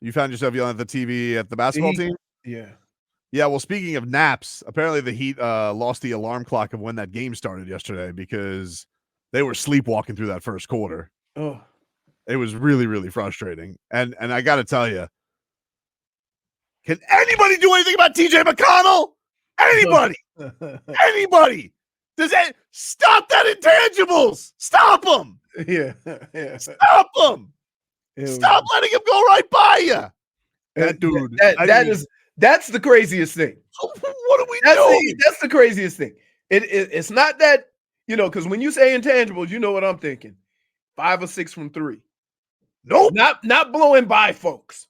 You found yourself yelling at the TV at the basketball team? Yeah. Yeah, well, speaking of naps, apparently the Heat lost the alarm clock of when that game started yesterday because they were sleepwalking through that first quarter. Oh. It was really, really frustrating. And I got to tell you, can anybody do anything about TJ McConnell? Anybody? Anybody? Does it stop that intangibles? Stop them. Yeah. Stop them. Stop letting him go right by you. That dude. That's the craziest thing. What are we doing? That's the craziest thing. It's not that, because when you say intangibles, you know what I'm thinking. 5 or 6 from 3. Nope. Not blowing by folks.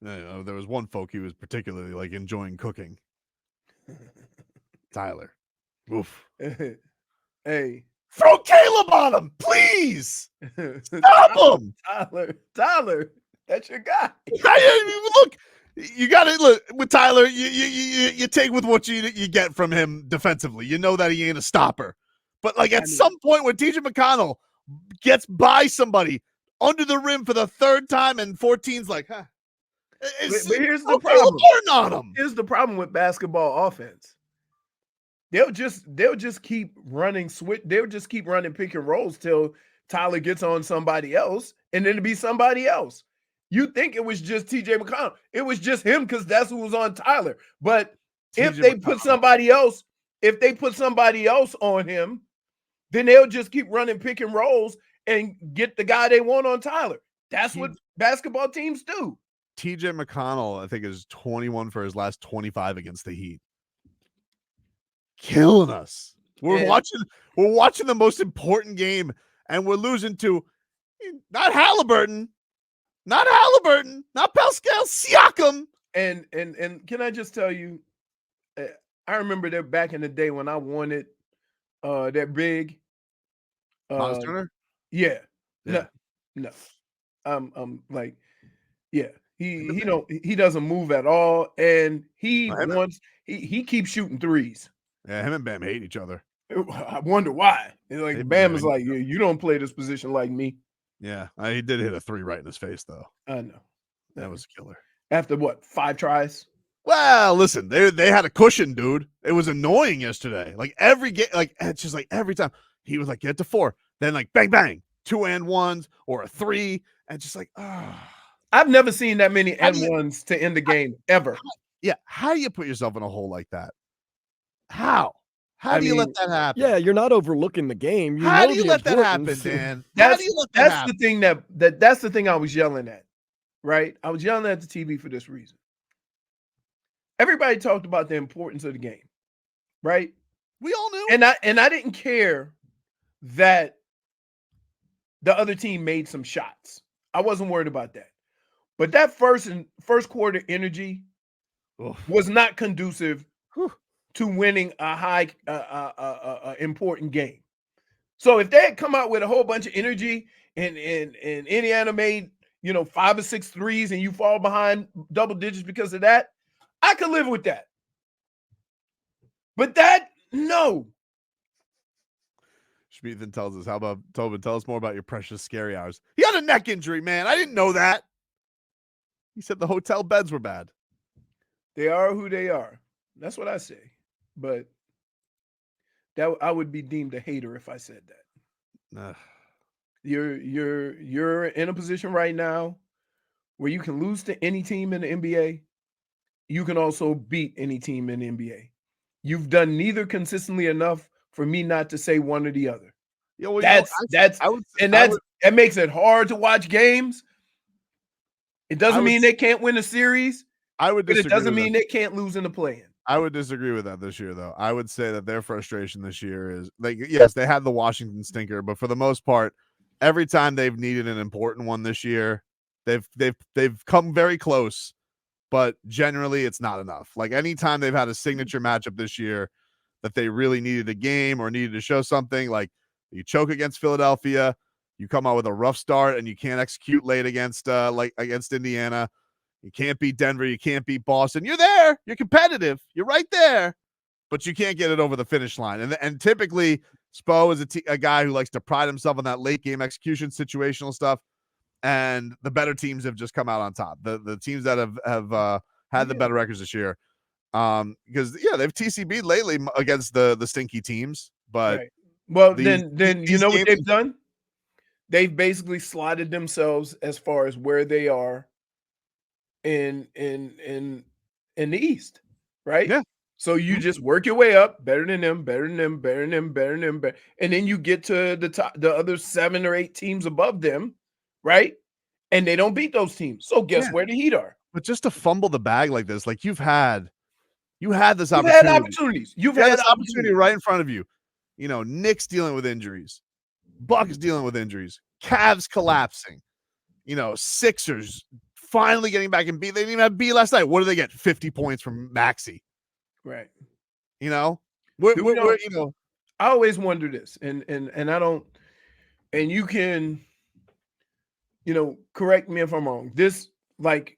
There was one folk he was particularly like enjoying cooking. Tyler. Oof. Hey. Throw Caleb on him, please. Stop him. Tyler, that's your guy. Look, you got to look with Tyler. You take with what you get from him defensively. You know that he ain't a stopper. But like at some point when TJ McConnell gets by somebody under the rim for the third time and 14's like, huh. But here's the problem. On him. Here's the problem with basketball offense. They'll just keep running They'll just keep running pick and rolls till Tyler gets on somebody else, and then it'll be somebody else. You think it was just TJ McConnell. It was just him because that's who was on Tyler. But if they put somebody else on him, then they'll just keep running pick and rolls and get the guy they want on Tyler. That's what basketball teams do. TJ McConnell, I think, is 21 for his last 25 against the Heat. Killing us. We're watching the most important game, and we're losing to not Halliburton, not Pascal Siakam. And can I just tell you, I remember that back in the day when I wanted that big Miles Turner? Yeah. No. I'm like, yeah. He doesn't move at all, and he keeps shooting threes. Yeah, him and Bam hate each other. I wonder why. Like Bam is like, you don't play this position like me. Yeah, he did hit a 3 right in his face though. I know. That was a killer. After what, 5 tries? Well, listen, they had a cushion, dude. It was annoying yesterday. Like every game, like it's just like every time he was like get to 4, then like bang bang, 2 and 1s or a 3, and just like I've never seen that many and 1s to end the game ever. How do you put yourself in a hole like that? How do you let that happen? Yeah, you're not overlooking the game. How do you let that happen, Dan? How do you let that happen? The thing that's the thing I was yelling at, right? I was yelling at the TV for this reason. Everybody talked about the importance of the game, right? We all knew. And I didn't care that the other team made some shots. I wasn't worried about that. But that first quarter energy was not conducive to winning a high important game. So if they had come out with a whole bunch of energy and Indiana made 5 or 6 threes and you fall behind double digits because of that, I could live with that. But no. Schmiethan tells us, how about Tobin? Tell us more about your precious scary hours. He had a neck injury, man. I didn't know that. He said the hotel beds were bad. They are who they are. That's what I say. But that I would be deemed a hater if I said that. You're in a position right now where you can lose to any team in the NBA. You can also beat any team in the NBA. You've done neither consistently enough for me not to say one or the other. That makes it hard to watch games. It doesn't mean they can't win a series. But it doesn't mean they can't lose in the play-in. I would disagree with that this year, though. I would say that their frustration this year is like, yes, they had the Washington stinker, but for the most part, every time they've needed an important one this year, they've come very close, but generally it's not enough. Like anytime they've had a signature matchup this year that they really needed a game or needed to show something, like you choke against Philadelphia, you come out with a rough start and you can't execute late against Indiana. You can't beat Denver. You can't beat Boston. You're there. You're competitive. You're right there, but you can't get it over the finish line. And typically, Spo is a guy who likes to pride himself on that late game execution, situational stuff. and the better teams have just come out on top. The teams that have had the better records this year. Because they've TCB'd lately against the stinky teams, but right. Well, these you know what games, they've done? They've basically slotted themselves as far as where they are in the East, right? Yeah. So you just work your way up, better than them, better than them, better than them, better than them, and then you get to the top, the other 7 or 8 teams above them, right? And they don't beat those teams. So guess where the Heat are? But just to fumble the bag like this, like you had this You've opportunity. had opportunities. You had this opportunity right in front of you. You know, Knicks dealing with injuries, Bucks dealing with injuries, Cavs collapsing. You know, Sixers finally getting back and beat. They didn't even have B last night. What do they get? 50 points from Maxey. Right. You know, we're you know. I always wonder this, and I don't, and you can, correct me if I'm wrong. This, like,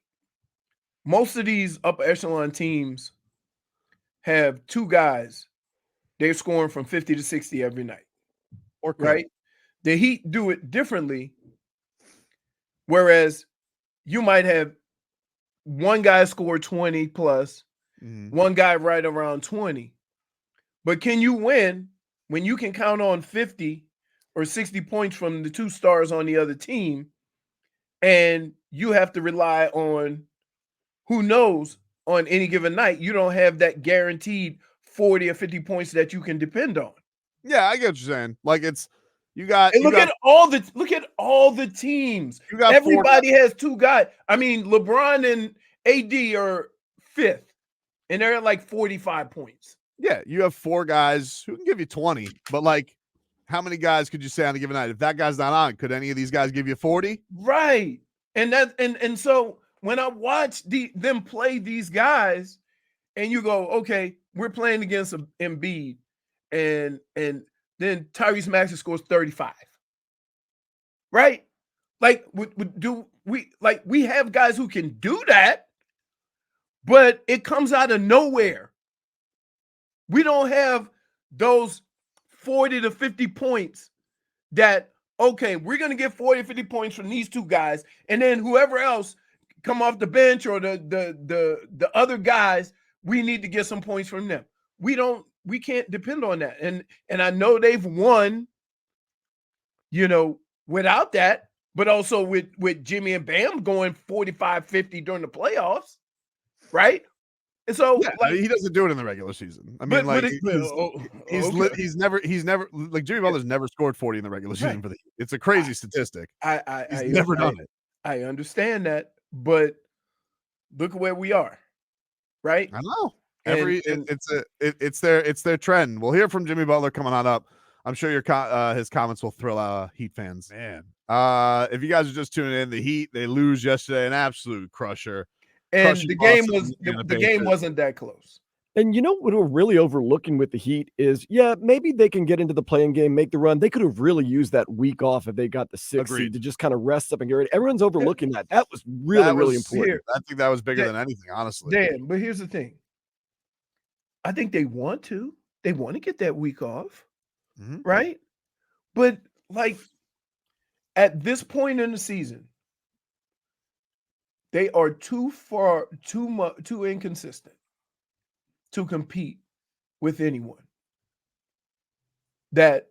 most of these upper echelon teams have 2 guys. They're scoring from 50 to 60 every night. Or right? The Heat do it differently. Whereas you might have one guy score 20 plus, one guy right around 20. But can you win when you can count on 50 or 60 points from the 2 stars on the other team, and you have to rely on, who knows, on any given night, you don't have that guaranteed 40 or 50 points that you can depend on. Yeah, I get what you're saying. Like, it's look at all the teams. Everybody has 2 guys. I mean, LeBron and AD are 5th, and they're at like 45 points. Yeah, you have 4 guys who can give you 20, but like, how many guys could you say on a given night? If that guy's not on, could any of these guys give you 40? Right. And and so when I watch them play these guys, and you go, okay, we're playing against Embiid, and then Tyrese Maxey scores 35. Right? Like, we have guys who can do that, but it comes out of nowhere. We don't have those 40 to 50 points that, okay, we're going to get 40 or 50 points from these 2 guys, and then whoever else come off the bench or the other guys, we need to get some points from them. We can't depend on that. And I know they've won, without that, but also with Jimmy and Bam going 45, 50 during the playoffs, right? And so, he doesn't do it in the regular season. I mean, he's never like, Jimmy Butler's never scored 40 in the regular season for the Heat. It's a crazy statistic. He's never done it. I understand that, but look at where we are, right? I know. It's their trend. We'll hear from Jimmy Butler coming on up. I'm sure his comments will thrill Heat fans. Man, if you guys are just tuning in, the Heat, they lose yesterday, an absolute crusher. And the game wasn't that close. And you know what we're really overlooking with the Heat is, maybe they can get into the playing game, make the run. They could have really used that week off if they got the 6th seed to just kind of rest up and get ready. Everyone's overlooking that. That was really important. I think that was bigger than anything, honestly. Dan, but here's the thing. I think they want to. They want to get that week off, right? But, like, at this point in the season, they are too inconsistent to compete with anyone that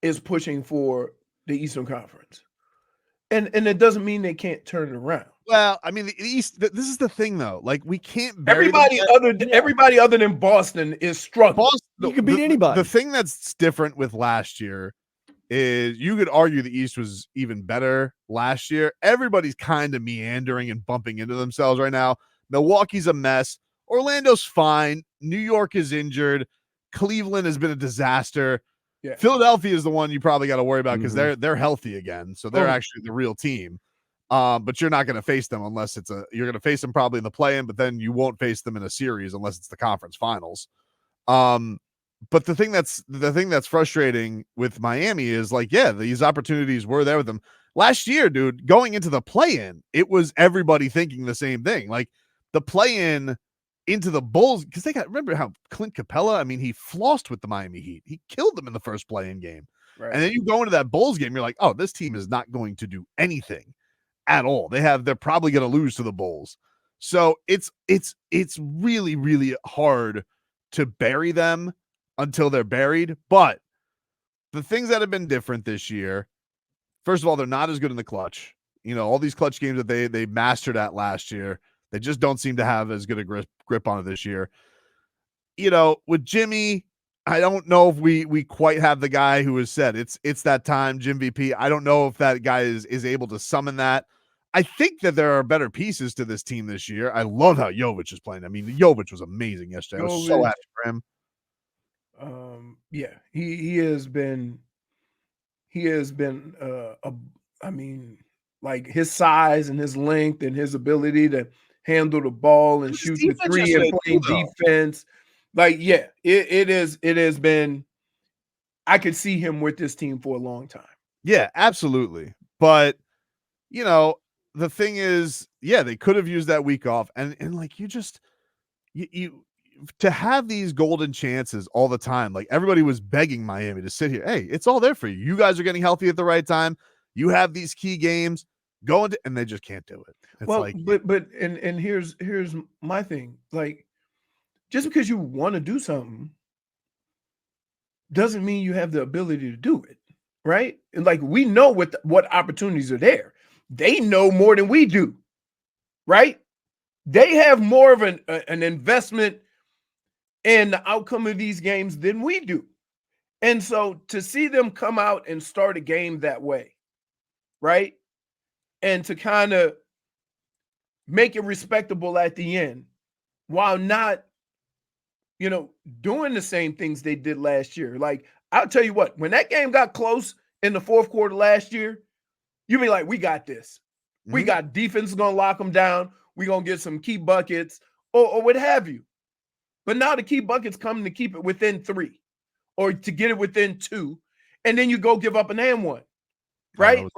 is pushing for the Eastern Conference. And it doesn't mean they can't turn it around. Well, I mean, the East, this is the thing, though. Like, we can't everybody other than Boston is struggling. You can beat anybody. The thing that's different with last year is you could argue the East was even better last year. Everybody's kind of meandering and bumping into themselves right now. Milwaukee's a mess. Orlando's fine. New York is injured. Cleveland has been a disaster. Yeah. Philadelphia is the one you probably got to worry about because they're healthy again. So they're actually the real team. But you're not going to face them unless you're going to face them probably in the play-in, but then you won't face them in a series unless it's the conference finals. But the thing that's frustrating with Miami is, like, these opportunities were there with them last year, dude. Going into the play-in, it was everybody thinking the same thing. Like, the play-in into the Bulls, because remember how Clint Capella, I mean, he flossed with the Miami Heat. He killed them in the first play-in game. Right. And then you go into that Bulls game, you're like, oh, this team is not going to do anything at all. They're probably going to lose to the Bulls. So it's really, really hard to bury them until they're buried. But the things that have been different this year, first of all, they're not as good in the clutch. You know, all these clutch games that they mastered at last year, they just don't seem to have as good a grip on it this year. You know, with Jimmy, I don't know if we quite have the guy who has said it's that time, Jim VP. I don't know if that guy is able to summon that. I think that there are better pieces to this team this year. I love how Jovic is playing. I mean, Jovic was amazing yesterday. I was so happy for him. Yeah, he has been I mean, like his size and his length and his ability to handle the ball and shoot the three and playing defense. Like, yeah, it has been. I could see him with this team for a long time. Yeah, absolutely. But you know, the thing is, yeah, they could have used that week off, and like you to have these golden chances all the time. Like everybody was begging Miami to sit here. Hey, it's all there for you. You guys are getting healthy at the right time. You have these key games going to, and they just can't do it. It's well, like, but here's my thing. Like, just because you want to do something doesn't mean you have the ability to do it, right? And like we know what opportunities are there. They know more than we do, right? They have more of an investment in the outcome of these games than we do. And so to see them come out and start a game that way, right? And to kind of make it respectable at the end while not, doing the same things they did last year. Like, I'll tell you what, when that game got close in the fourth quarter last year, you be like, we got this. Mm-hmm. We got defense going to lock them down. We're going to get some key buckets or what have you. But now the key buckets come to keep it within 3 or to get it within 2. And then you go give up an and one, right?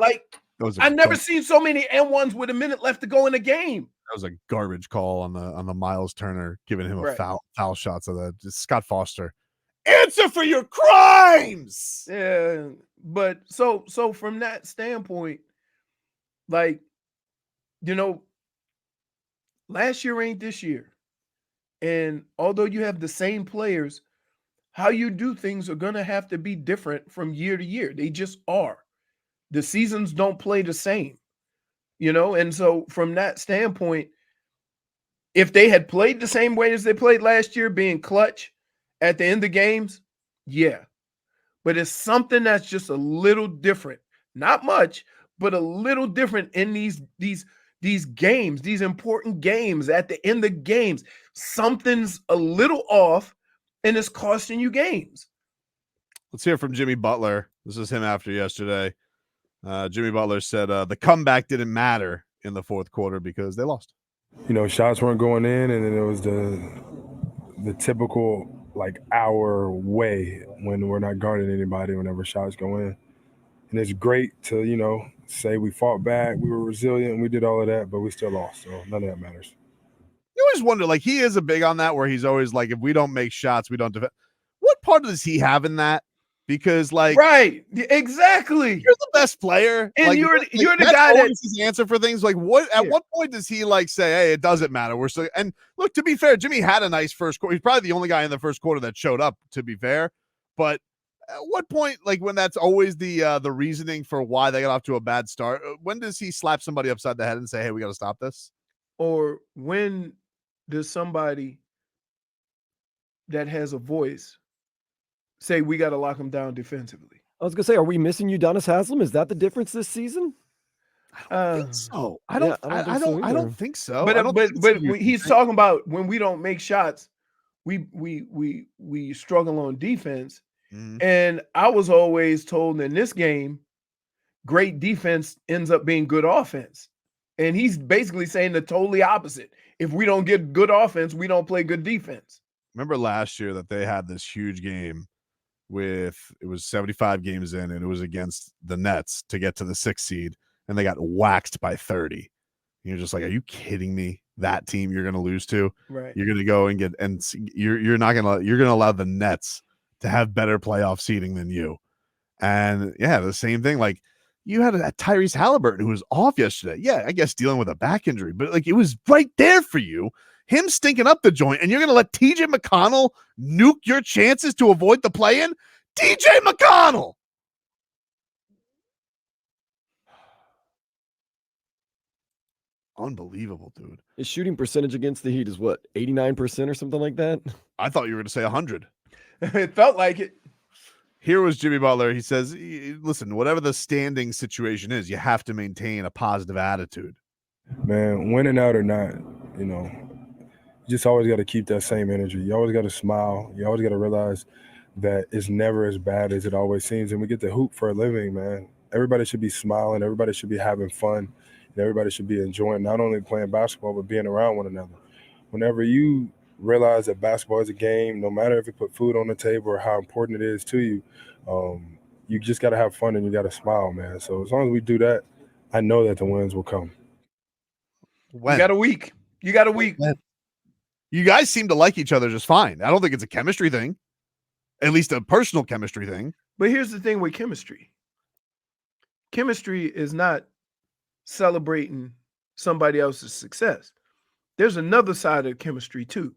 I've never seen so many and ones with a minute left to go in a game. That was a garbage call on the Miles Turner, giving him a foul shot. So that Scott Foster, answer for your crimes. Yeah, but so from that standpoint, like, last year ain't this year. And although you have the same players, how you do things are going to have to be different from year to year. They just are. The seasons don't play the same, And so from that standpoint, if they had played the same way as they played last year, being clutch at the end of games, yeah. But it's something that's just a little different. Not much, but a little different in these games, these important games at the end of games. Something's a little off and it's costing you games. Let's hear from Jimmy Butler. This is him after yesterday. Jimmy Butler said the comeback didn't matter in the fourth quarter because they lost. Shots weren't going in, and then it was the typical, like, our way when we're not guarding anybody whenever shots go in. And it's great to, say we fought back, we were resilient, we did all of that, but we still lost. So none of that matters. You always wonder, like, he is a big on that, where he's always like, if we don't make shots, we don't defend. What part does he have in that? Because, like, right, exactly, you're the best player, and like, you're the guy that's his answer for things. Like, what point does he like say, "Hey, it doesn't matter"? We're still. And look, to be fair, Jimmy had a nice first quarter. He's probably the only guy in the first quarter that showed up. To be fair, but at what point, like, when that's always the reasoning for why they got off to a bad start, when does he slap somebody upside the head and say, "Hey, we got to stop this"? Or when does somebody that has a voice say we got to lock them down defensively? I was gonna say, are we missing Udonis Haslem? Is that the difference this season? I don't think so. I don't think so. But he's talking about when we don't make shots, we struggle on defense. Mm-hmm. And I was always told in this game, great defense ends up being good offense. And he's basically saying the totally opposite. If we don't get good offense, we don't play good defense. Remember last year that they had this huge game it was 75 games in, and it was against the Nets to get to the 6th seed, and they got waxed by 30. And you're just like, are you kidding me? That team you're going to lose to? Right. You're going to go and you're going to allow the Nets to have better playoff seeding than you. And yeah, the same thing. Like you had a Tyrese Halliburton who was off yesterday. Yeah, I guess dealing with a back injury, but like it was right there for you. Him stinking up the joint, and you're gonna let TJ McConnell nuke your chances to avoid the play-in? TJ McConnell. Unbelievable, dude. His shooting percentage against the Heat is what, 89% or something like that? I thought you were going to say 100. It felt like it. Here was Jimmy Butler. He says, listen, whatever the standing situation is, you have to maintain a positive attitude. Man, winning out or not, you just always got to keep that same energy. You always got to smile. You always got to realize that it's never as bad as it always seems. And we get to hoop for a living, man. Everybody should be smiling. Everybody should be having fun. And everybody should be enjoying not only playing basketball, but being around one another. Whenever you realize that basketball is a game, no matter if you put food on the table or how important it is to you, you just got to have fun and you got to smile, man. So as long as we do that, I know that the wins will come. When? You got a week. You got a week. When? You guys seem to like each other just fine. I don't think it's a chemistry thing, at least a personal chemistry thing. But here's the thing with chemistry. Chemistry is not celebrating somebody else's success. There's another side of chemistry too.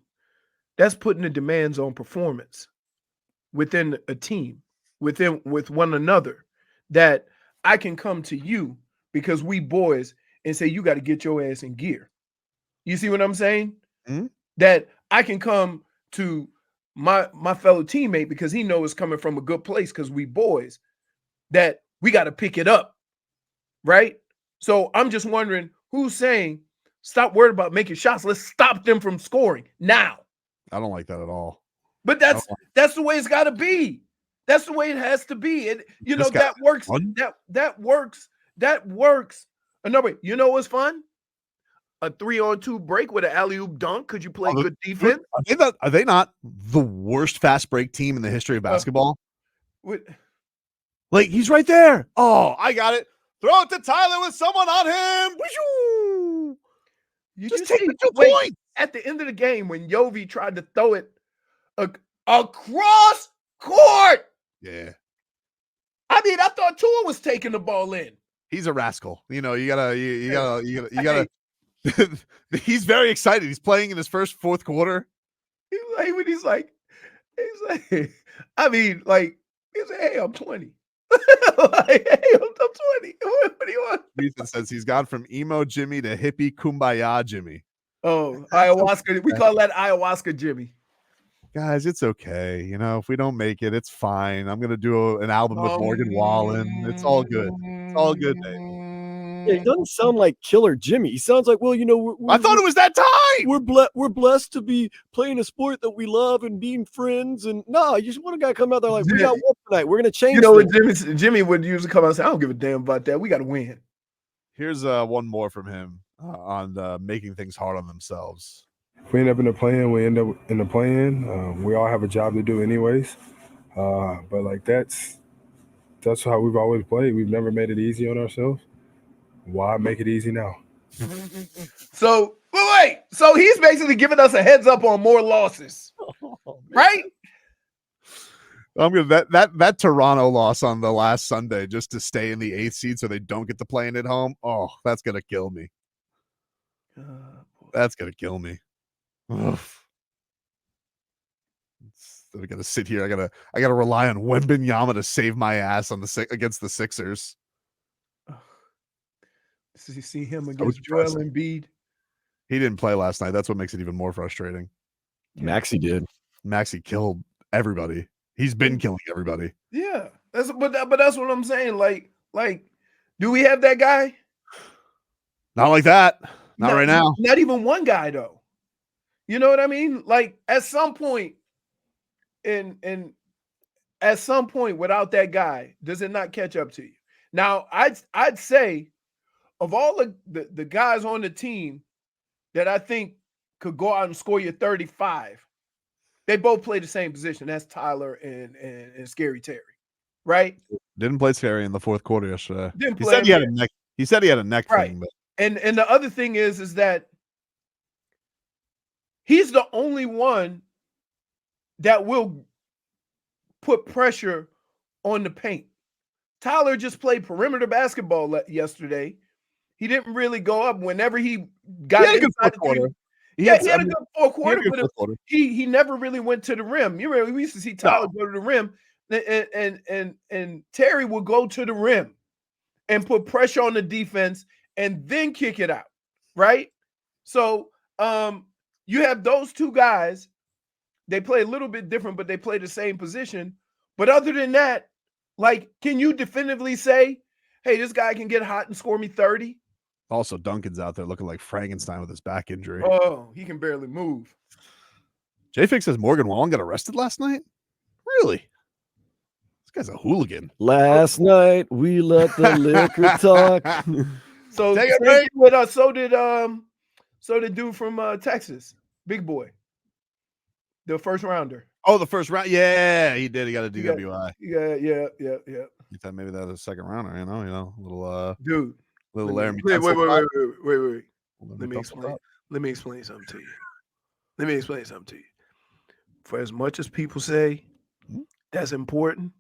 That's putting the demands on performance within a team, with one another, that I can come to you because we boys and say, you got to get your ass in gear. You see what I'm saying? Mm-hmm. That I can come to my fellow teammate because he knows it's coming from a good place because we boys, that we got to pick it up, right? So I'm just wondering who's saying, stop worrying about making shots. Let's stop them from scoring now. I don't like that at all. But that's the way it's got to be. That's the way it has to be. And that works. That works. Another way. You know what's fun? A 3-on-2 break with an alley-oop dunk. Could you play good defense? Are they not the worst fast break team in the history of basketball? Like he's right there. Oh, I got it. Throw it to Tyler with someone on him. You just take the 2 points. At the end of the game, when Yovi tried to throw it across court. Yeah. I mean, I thought Tua was taking the ball in. He's a rascal. You gotta. He's very excited. He's playing in his first fourth quarter. He's like, I mean, like, he's like, hey, I'm 20. Like, hey, I'm 20. What do you want? Ethan says he's gone from emo Jimmy to hippie kumbaya Jimmy. Oh, ayahuasca. We call that ayahuasca Jimmy. Guys, it's okay. If we don't make it, it's fine. I'm gonna do an album with Morgan Wallen. It's all good. It's all good, babe. Yeah, he doesn't sound like Killer Jimmy. He sounds like, I thought it was that time. We're blessed to be playing a sport that we love and being friends. And no, you just want a guy come out there like, we got one tonight. We're gonna change. What Jimmy would usually come out and say, I don't give a damn about that. We got to win. Here's one more from him on making things hard on themselves. If we end up in the play-in, we end up in the play-in. We all have a job to do anyways. But like that's how we've always played. We've never made it easy on ourselves. Why make it easy now? So wait. So he's basically giving us a heads up on more losses, right? I'm gonna that Toronto loss on the last Sunday just to stay in the 8th seed so they don't get to play in at home. Oh, that's gonna kill me. That's gonna kill me. I gotta sit here. I gotta rely on Wembanyama to save my ass against the Sixers. You see him against Joel Embiid. He didn't play last night. That's what makes it even more frustrating. Maxey did. Maxey killed everybody. He's been killing everybody. Yeah, but that's what I'm saying. Like, do we have that guy? Not like that. Not right now. Not even one guy though. You know what I mean? Like at some point, and at some point without that guy, does it not catch up to you? Now, I'd say of all the guys on the team that I think could go out and score you 35, they both play the same position. That's Tyler and Scary Terry, right? Didn't play Scary in the fourth quarter yesterday. He said he had a neck thing. But. And the other thing is that he's the only one that will put pressure on the paint. Tyler just played perimeter basketball yesterday. He didn't really go up whenever he got inside the three. He had a good fourth quarter, but he never really went to the rim. You remember we used to see Tyler go to the rim, and Terry would go to the rim and put pressure on the defense and then kick it out, right? So you have those two guys. They play a little bit different, but they play the same position. But other than that, like, can you definitively say, hey, this guy can get hot and score me 30? Also, Duncan's out there looking like Frankenstein with his back injury. Oh, he can barely move. J-Fix says Morgan Wallen got arrested last night? Really? This guy's a hooligan. Last night, we let the liquor talk. So did dude from Texas, Big Boy, the first rounder. Oh, the first round. Yeah, he did. He got a DWI. Yeah. You thought maybe that was a second rounder, you know, little dude. Little Laramie. Wait. Let me explain something to you. For as much as people say that's important,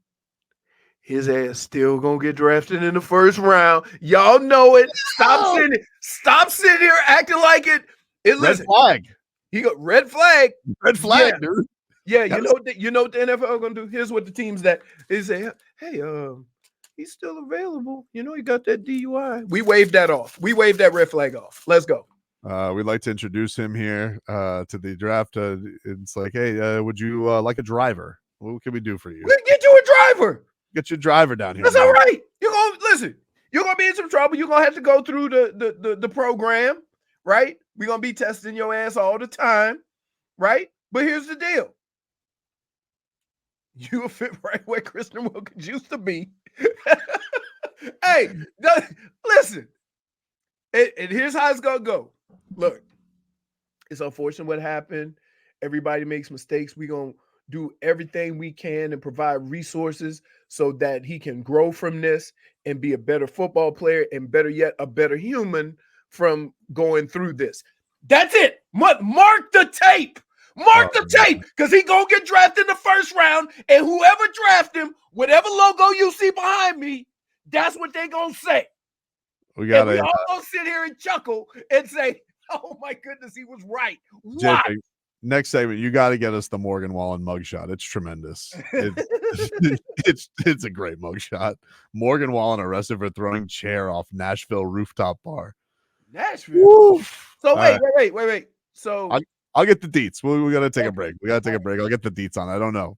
his ass still gonna get drafted in the first round. Y'all know it. Stop sitting here acting like it. Red flag. He got red flag. Red flag, dude. Yeah, you know what the NFL gonna do? Here's what the teams that is say, hey, he's still available. You know, he got that DUI. We waved that off. We waved that red flag off. Let's go. We'd like to introduce him here to the draft. It's like, hey, would you like a driver? What can we do for you? We'll get you a driver. Get your driver down here. That's all right. You're gonna listen. You're gonna be in some trouble. You're gonna have to go through the program, right? We're gonna be testing your ass all the time, right? But here's the deal. You will fit right where Christian Wilkins used to be. Hey, listen. And here's how it's gonna go. Look, it's unfortunate what happened. Everybody makes mistakes. We're gonna do everything we can and provide resources so that he can grow from this and be a better football player and better yet, a better human from going through this. That's it. Mark the tape. Mark the tape, because he gonna get drafted in the first round, and whoever draft him, whatever logo you see behind me, that's what they gonna say. We got all gonna sit here and chuckle and say, "Oh my goodness, he was right." Wow. Next segment, you got to get us the Morgan Wallen mugshot. It's tremendous. It's a great mugshot. Morgan Wallen arrested for throwing chair off Nashville rooftop bar. Nashville. Woof. So wait. So I'll get the deets. We got to take a break. I'll get the deets on. I don't know.